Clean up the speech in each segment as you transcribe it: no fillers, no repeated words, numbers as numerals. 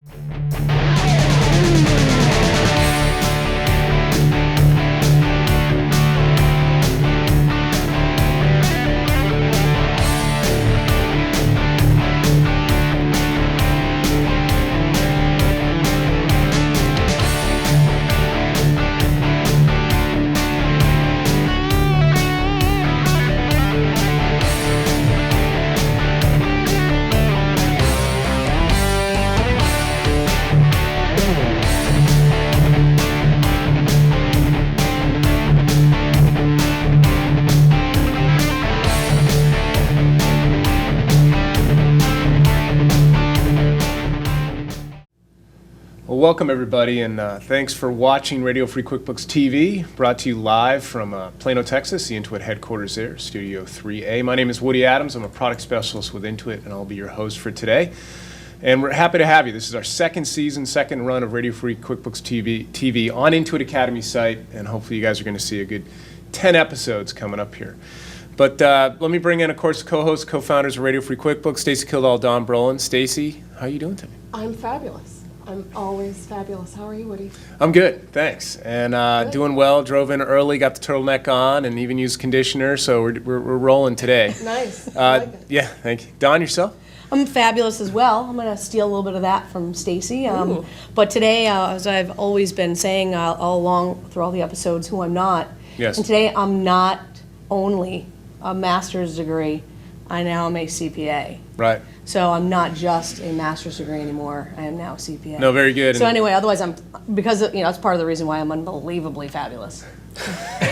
Well, welcome everybody, and thanks for watching Radio Free QuickBooks TV, brought to you live from Plano, Texas, the Intuit headquarters there, Studio 3A. My name is Woody Adams. I'm a product specialist with Intuit, and I'll be your host for today. And we're happy to have you. This is our second season, second run of Radio Free QuickBooks TV on Intuit Academy site, and hopefully you guys are going to see a good 10 episodes coming up here. But let me bring in, of course, co-hosts, co-founders of Radio Free QuickBooks, Stacy Kildal, W Brolin. Stacy, how are you doing today? I'm fabulous. I'm always fabulous. How are you, Woody? I'm good, thanks. And doing well. Drove in early, got the turtleneck on, and even used conditioner. So we're rolling today. Nice. I like it. Yeah, thank you. Don, yourself? I'm fabulous as well. I'm going to steal a little bit of that from Stacy. But today, as I've always been saying all along through all the episodes, who I'm not. Yes. And today, I'm not only a master's degree. I now am a CPA. Right. So I'm not just a master's degree anymore. I am now a CPA. No, very good. So anyway, otherwise because that's part of the reason why I'm unbelievably fabulous.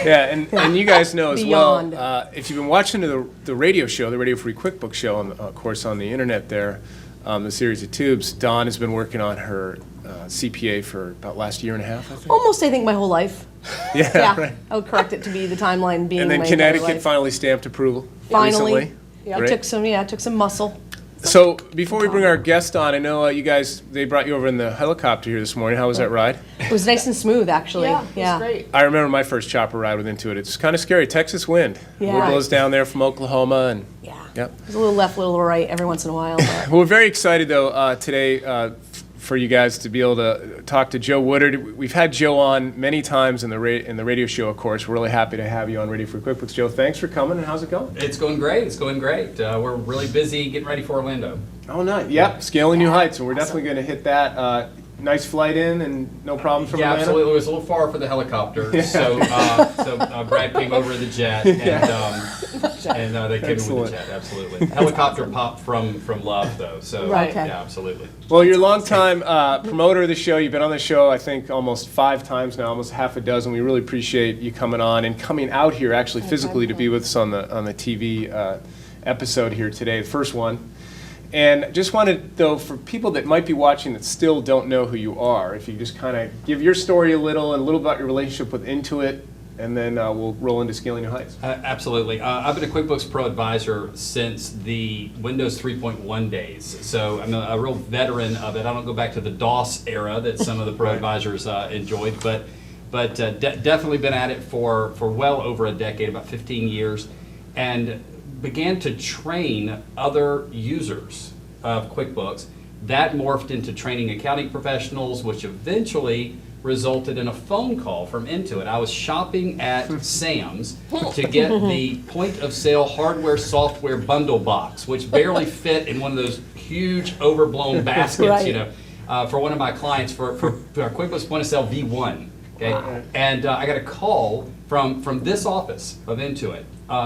Yeah, and you guys know as Beyond. well, if you've been watching the radio show, the Radio Free QuickBooks show, of course, on the internet there, the series of tubes, Dawn has been working on her CPA for about last year and a half, I think. Almost, I think, my whole life. Yeah, right. I would correct it to be the timeline being And then my entire Connecticut life. finally stamped approval Finally. recently. Yeah, Great. it took some muscle. So before we bring our guest on, I know you guys, they brought you over in the helicopter here this morning. How was that ride? It was nice and smooth, actually. Yeah, it was great. I remember my first chopper ride with Intuit. It's kind of scary. Texas wind. Yeah. Wind blows down there from Oklahoma. And Yeah. Yep. There's a little left, a little right every once in a while. But Well, we're very excited, though, today for you guys to be able to talk to Joe Woodard. We've had Joe on many times in the radio show, of course. We're really happy to have you on Radio Free QuickBooks. Joe, thanks for coming, and how's it going? It's going great. It's going great. We're really busy getting ready for Orlando. Oh, nice. Yep, Scaling New Heights, and we're definitely going to hit that. Nice flight in, and no problem from Yeah, Atlanta? absolutely. It was a little far for the helicopter, Yeah. so Brad came over in the jet, and they came in Excellent. with the jet. Absolutely. Helicopter popped from Love, though. So Right. Okay. yeah, absolutely. Well, you're a longtime promoter of the show. You've been on the show, I think, almost 5 times now, almost half a dozen. We really appreciate you coming on and coming out here, actually physically, to be with us on the TV episode here today, the first one. And just wanted, though, for people that might be watching that still don't know who you are, if you just kind of give your story a little about your relationship with Intuit, and then we'll roll into Scaling New Heights. Absolutely. I've been a QuickBooks Pro Advisor since the Windows 3.1 days, so I'm a real veteran of it. I don't go back to the DOS era that some of the Pro Advisors enjoyed, but definitely been at it for well over a decade, about 15 years, and began to train other users of QuickBooks. That morphed into training accounting professionals, which eventually resulted in a phone call from Intuit. I was shopping at Sam's to get the point-of-sale hardware software bundle box, which barely fit in one of those huge overblown baskets, Right. For one of my clients for our QuickBooks point-of-sale V1. Okay, and I got a call from this office of Intuit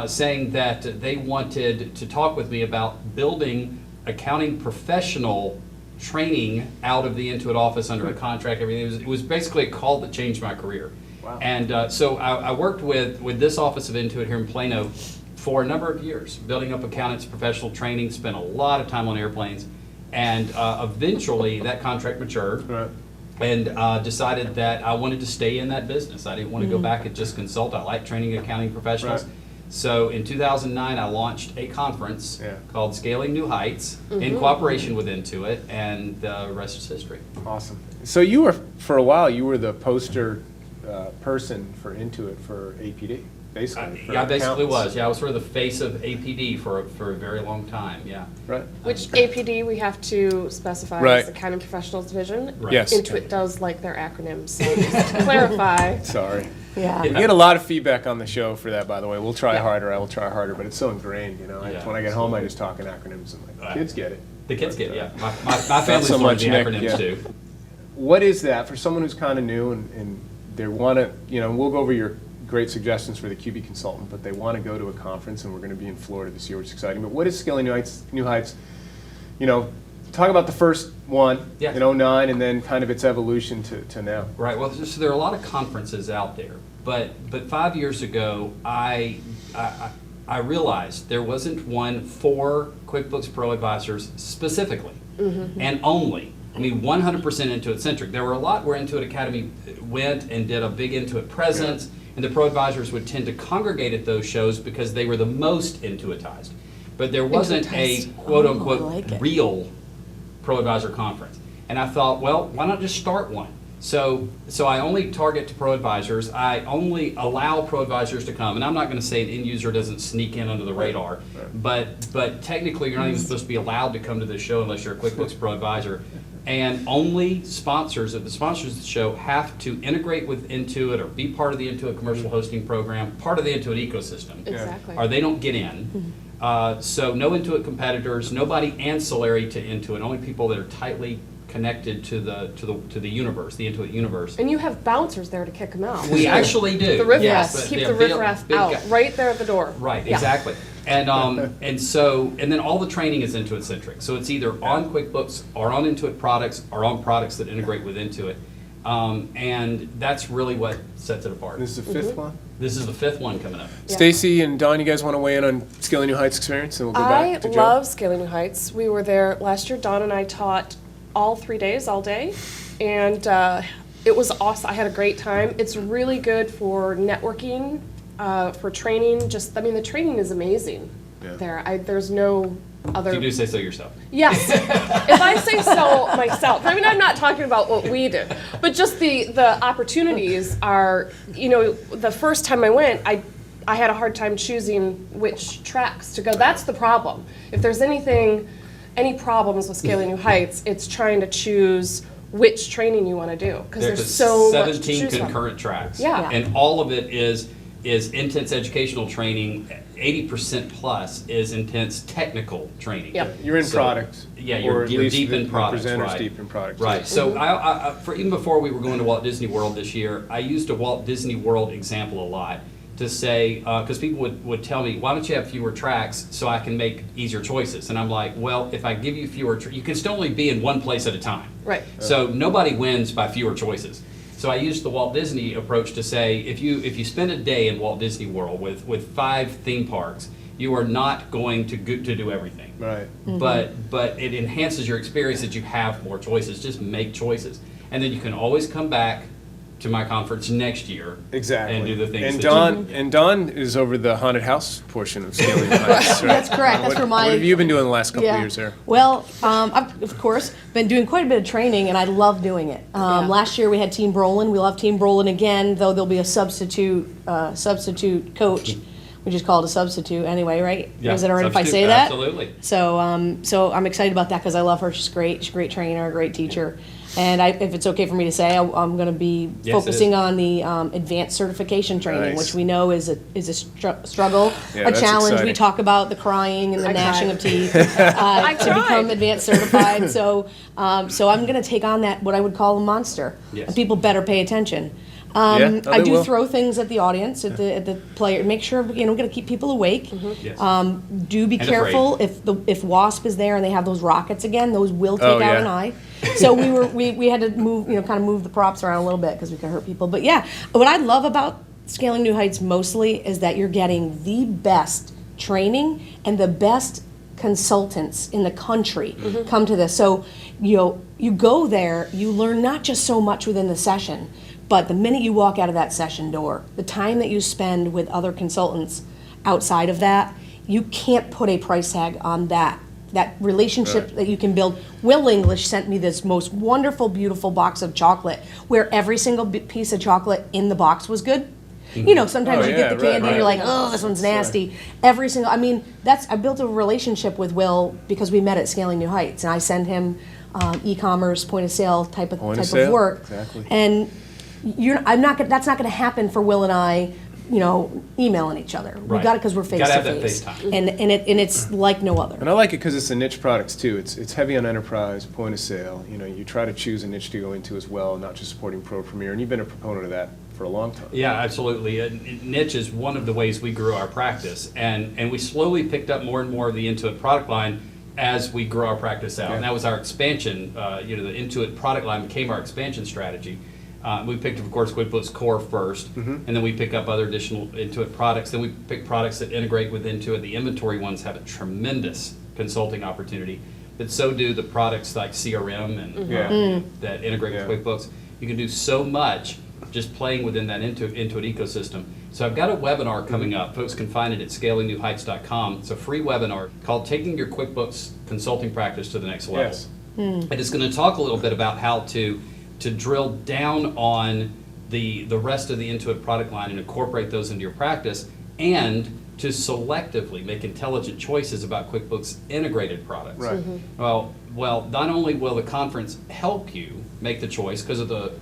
saying that they wanted to talk with me about building accounting professional training out of the Intuit office under a contract. Everything. It was basically a call that changed my career. Wow. And so I worked with this office of Intuit here in Plano for a number of years, building up accountants professional training. Spent a lot of time on airplanes, and eventually that contract matured. Right. And decided that I wanted to stay in that business. I didn't want to go back and just consult. I like training accounting professionals. Right. So in 2009, I launched a conference called Scaling New Heights in cooperation with Intuit, and the rest is history. Awesome. So you were, for a while, you were the poster person for Intuit for APD. basically. for Yeah, I basically accountants. was. Yeah, I was sort of the face of APD for a very long time. Yeah. Right. Which APD we have to specify Right. is the Accounting Professionals Division. Right. Yes. Intuit does like their acronyms, so just to clarify. Sorry. Yeah. We get a lot of feedback on the show for that, by the way. We'll try Yeah. harder, I will try harder, but it's so ingrained, you know. Yeah, When I get home, I just talk in acronyms, and my Right. kids get it. The kids But, get, yeah. My family's so learned much, the Nick, acronyms yeah. too. What is that for someone who's kind of new and they want to, you know, we'll go over your great suggestions for the QB consultant, but they want to go to a conference, and we're going to be in Florida this year, which is exciting. But what is Scaling New Heights? New Heights? You know, talk about the first one Yeah. in 09 and then kind of its evolution to now. Right. Well, so there are a lot of conferences out there, but 5 years ago, I realized there wasn't one for QuickBooks Pro advisors specifically, and only. I mean, 100% Intuit centric. There were a lot where Intuit Academy went and did a big Intuit presence, and the pro advisors would tend to congregate at those shows because they were the most Intuitized. But there wasn't a Intuitized. quote Oh, unquote I like it. real pro advisor conference. And I thought, well, why not just start one? So I only target to pro advisors. I only allow pro advisors to come, and I'm not going to say an end user doesn't sneak in under the radar, but technically you're not even supposed to be allowed to come to this show unless you're a QuickBooks Pro advisor. And only sponsors of the show have to integrate with Intuit or be part of the Intuit commercial hosting program, part of the Intuit ecosystem. Exactly. Or they don't get in. So no Intuit competitors, nobody ancillary to Intuit, only people that are tightly connected to the universe, the Intuit universe. And you have bouncers there to kick them out. We actually do. The yes, riffraff, but keep they're the big- riffraff big out, guy- right there at the door. Right, Yeah. exactly. And and then all the training is Intuit centric. So it's either on QuickBooks or on Intuit products or on products that integrate with Intuit. And that's really what sets it apart. This is the fifth one. This is the fifth one coming up. Yeah. Stacy and Don, you guys want to weigh in on Scaling New Heights experience, and we'll go I back to Joe. love Scaling New Heights. We were there last year. Dawn and I taught all 3 days, all day, and it was awesome. I had a great time. It's really good for networking, for training. Just, I mean, the training is amazing Yeah. there. There's no other. You do say so yourself. Yes, if I say so myself. I mean, I'm not talking about what we did, but just the opportunities are, you know, the first time I went, I had a hard time choosing which tracks to go. That's the problem. If there's any problems with Scaling New Heights, it's trying to choose which training you want to do, because there's so much to 17 choose from. concurrent tracks. Yeah. And all of it is intense educational training. 80% plus is intense technical training. Yep. You're in So- products. Yeah, or you're at least deep the in products, presenter's right. deep in products. Right. So even before we were going to Walt Disney World this year, I used a Walt Disney World example a lot to say, because people would tell me, why don't you have fewer tracks so I can make easier choices? And I'm like, well, if I give you fewer, you can still only be in one place at a time. Right. So nobody wins by fewer choices. So I used the Walt Disney approach to say, if you spend a day in Walt Disney World with 5 theme parks, you are not going to do everything. Right. But it enhances your experience that you have more choices. Just make choices, and then you can always come back to my conference next year. Exactly. And do the things. And that Don, Don is over the haunted house portion of Scaling New Heights, right? That's correct. That's What, for my- what have you been doing the last couple of Yeah. years there? Well, I've, of course, been doing quite a bit of training, and I love doing it. Yeah. Last year we had Team Brolin. We love Team Brolin again, though there'll be a substitute coach. We just call it a substitute anyway, right? Yeah, Is it all right if I substitute, say that? absolutely. So, so I'm excited about that because I love her. She's great. She's a great trainer, a great teacher. And if it's okay for me to say, I'm going to be Yes, it focusing is. on the advanced certification training, Nice. which we know is a struggle, Yeah, a that's challenge. We exciting. talk about the crying and the I gnashing tried. of teeth I to become tried. advanced certified. So I'm going to take on that, what I would call a monster. Yes. And people better pay attention. Yeah, I they do will. throw things at the audience, at the player, make sure, we're going to keep people awake. Yes. Do be And careful if WASP is there and they have those rockets again, those will take Oh, out yeah. an eye. So we had to move, kind of move the props around a little bit because we could hurt people. But yeah, what I love about Scaling New Heights mostly is that you're getting the best training and the best consultants in the country come to this. So you go there, you learn not just so much within the session, but the minute you walk out of that session door, the time that you spend with other consultants outside of that, you can't put a price tag on that relationship Right. that you can build. Will English sent me this most wonderful, beautiful box of chocolate where every single piece of chocolate in the box was good. You know, sometimes Oh, you get the yeah, right, candy and you're right. like, oh, this one's nasty. Every single, I mean, I built a relationship with Will because we met at Scaling New Heights, and I send him e-commerce, point of sale type of work. Exactly. And that's not going to happen for Will and I, you know, emailing each other. We Right. got it because we're face Gotta to have that face, FaceTime. and it's like no other. And I like it because it's a niche products too. It's heavy on enterprise, point of sale. You know, you try to choose a niche to go into as well, not just supporting Pro Premier. And you've been a proponent of that for a long time. Yeah, absolutely. Niche is one of the ways we grew our practice, and we slowly picked up more and more of the Intuit product line as we grew our practice out. Yeah. And that was our expansion. You know, the Intuit product line became our expansion strategy. We picked up, of course, QuickBooks Core first, and then we pick up other additional Intuit products. Then we pick products that integrate with Intuit. The inventory ones have a tremendous consulting opportunity, but so do the products like CRM and Yeah. that integrate Yeah. with QuickBooks. You can do so much just playing within that Intuit ecosystem. So I've got a webinar coming up. Folks can find it at scalingnewheights.com. It's a free webinar called Taking Your QuickBooks Consulting Practice to the Next Level. Yes. And it's going to talk a little bit about how to drill down on the rest of the Intuit product line and incorporate those into your practice, and to selectively make intelligent choices about QuickBooks integrated products. Right. Well, not only will the conference help you make the choice because of the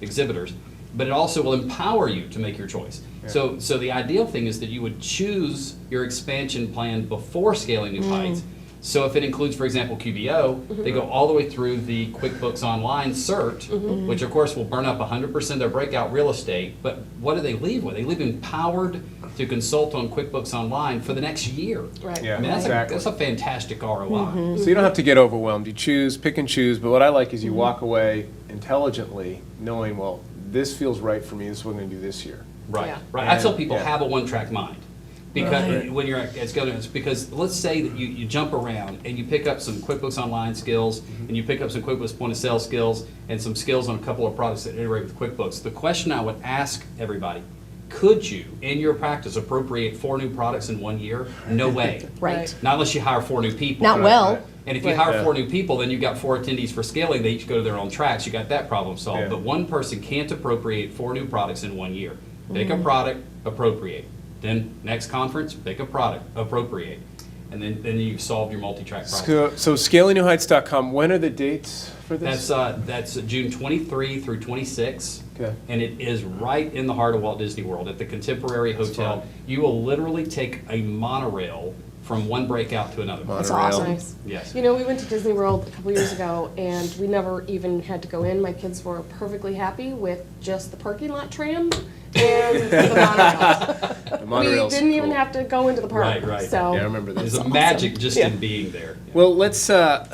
exhibitors, but it also will empower you to make your choice. So the ideal thing is that you would choose your expansion plan before Scaling New Heights. So if it includes, for example, QBO, they go all the way through the QuickBooks Online cert, which of course will burn up 100% of their breakout real estate, but what do they leave with? They leave empowered to consult on QuickBooks Online for the next year. Right. Yeah. I mean, Exactly. that's a fantastic ROI. So you don't have to get overwhelmed. You choose, pick and choose. But what I like is you walk away intelligently, knowing, well, this feels right for me. This is what I'm going to do this year. Right, Yeah. right. I tell And- people yeah. have a one-track mind. Because Right. when you're at Scaling, it's because let's say that you jump around and you pick up some QuickBooks Online skills, and you pick up some QuickBooks Point of Sale skills, and some skills on a couple of products that integrate with QuickBooks. The question I would ask everybody, could you, in your practice, appropriate 4 new products in 1 year? No way. Right. Not unless you hire 4 new people. Not well. right. And if you Right. hire Yeah. 4 new people, then you've got 4 attendees for scaling. They each go to their own tracks. You got that problem solved. Yeah. But one person can't appropriate 4 new products in 1 year. Pick a product, appropriate. Then next conference, pick a product, appropriate. And then you've solved your multi-track problem. So scalingnewheights.com, when are the dates for this? That's June 23 through 26. Okay. And it is right in the heart of Walt Disney World at the Contemporary Hotel. fun. You will literally take a monorail from one breakout to another. That's Monorail. awesome. Nice. Yes. You know, we went to Disney World a couple years ago, and we never even had to go in. My kids were perfectly happy with just the parking lot tram and the monorail. The We monorail's didn't even cool. have to go into the park. Right, right. So Yeah, I remember that. There's a magic just in being there. Well, let's, a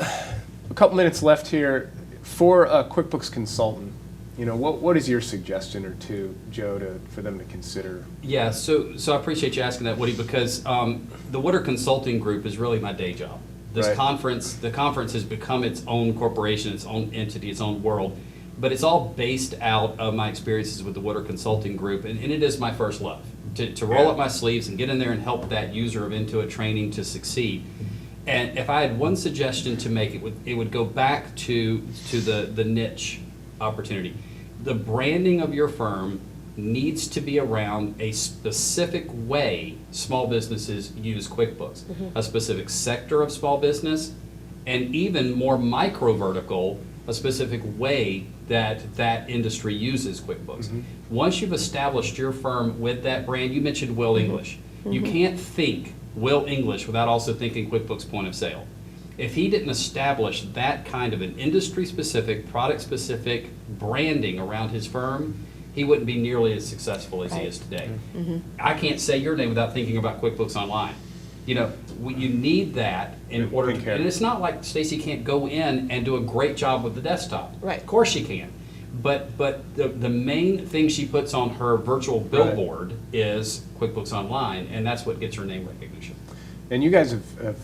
couple minutes left here. For a QuickBooks consultant, you know, what is your suggestion or two, Joe, for them to consider? Yeah, so I appreciate you asking that, Woody, because the Woodard Consulting Group is really my day job. This Right. the conference has become its own corporation, its own entity, its own world, but it's all based out of my experiences with the Woodard Consulting Group, and it is my first love, to roll Yeah. up my sleeves and get in there and help that user of Intuit training to succeed. And if I had one suggestion to make, it would go back to the niche opportunity. The branding of your firm needs to be around a specific way small businesses use QuickBooks, a specific sector of small business, and even more micro vertical, a specific way that industry uses QuickBooks. Once you've established your firm with that brand, you mentioned Will English. You can't think Will English without also thinking QuickBooks Point of Sale. If he didn't establish that kind of an industry-specific, product-specific branding around his firm, he wouldn't be nearly as successful as he is today. I can't say your name without thinking about QuickBooks Online. You know, you need that in order Think to, ahead. and it's not like Stacy can't go in and do a great job with the desktop. Right. Of course she can. But the main thing she puts on her virtual billboard is QuickBooks Online, and that's what gets her name recognition. And you guys have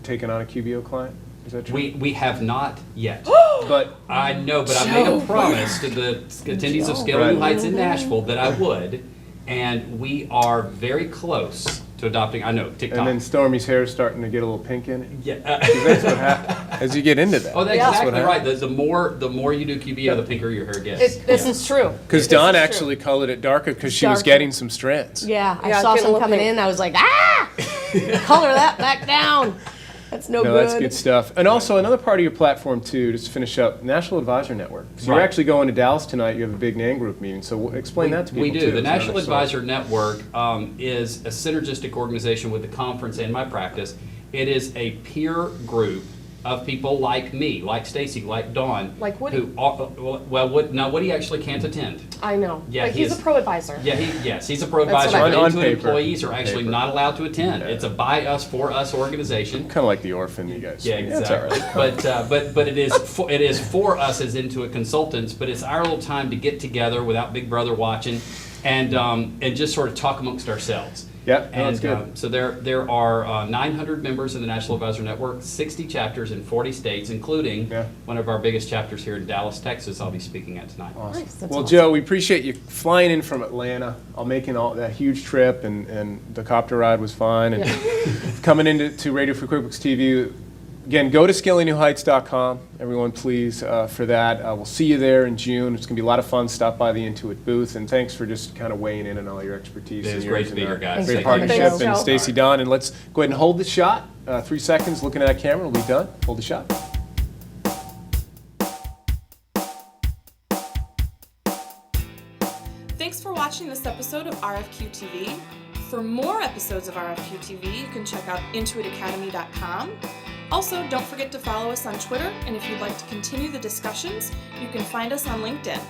taken on a QBO client? Is that true? We have not yet. But I know, but I made a promise to the attendees of Scaling New Right. Heights in Nashville that I would, and we are very close to adopting, I know, TikTok. and then Stormy's hair is starting to get a little pink in it. Yeah, 'Cause that's what happened. as you get into that. Oh, that's Yeah. exactly what right. The more you do QBO, the pinker your hair gets. This is true. Because This Dawn is true. actually colored it darker because she was Darker. getting some strands. Yeah, I Yeah, saw getting a some little coming pink. in. I was like, color that back down. That's no No, good. that's good stuff. And also another part of your platform too, just to finish up, National Advisor Network. So you're Right. actually going to Dallas tonight. You have a big NAN group meeting. So explain that to people We do. too. The It's National another source. Advisor Network is a synergistic organization with the conference and my practice. It is a peer group of people like me, like Stacy, like Dawn. Like Woody. Woody actually can't attend. I know. Yeah, but he he's is- a pro advisor. Yeah, he's a pro That's advisor. what I meant. Intuit On paper. employees are actually Paper. not allowed to attend. It's a by us, for us organization. Kind of like the orphan, you guys. Yeah, That's all exactly. right. But it is for us as Intuit consultants. But it's our little time to get together without Big Brother watching, and just sort of talk amongst ourselves. Yep, no, And that's good. so there are 900 members in the National Advisor Network, 60 chapters in 40 states, including Yeah. one of our biggest chapters here in Dallas, Texas. I'll be speaking at tonight. Awesome. Nice, that's Well, awesome. Joe, we appreciate you flying in from Atlanta, making all that huge trip, and the copter ride was fine, and coming into Radio Free QuickBooks TV. Again, go to scalingnewheights.com, everyone, please, for that. We'll see you there in June. It's going to be a lot of fun. Stop by the Intuit booth, and thanks for just kind of weighing in on all your expertise. It and is yours great to and be here, guys. Great Thanks for coming, partnership, Joe. and Thanks, Stacy, Don, and let's go ahead and hold the shot. 3 seconds, looking at that camera, we'll be done. Hold the shot. Thanks for watching this episode of RFQ-TV. For more episodes of RFQ-TV, you can check out intuitacademy.com. Also, don't forget to follow us on Twitter, and if you'd like to continue the discussions, you can find us on LinkedIn.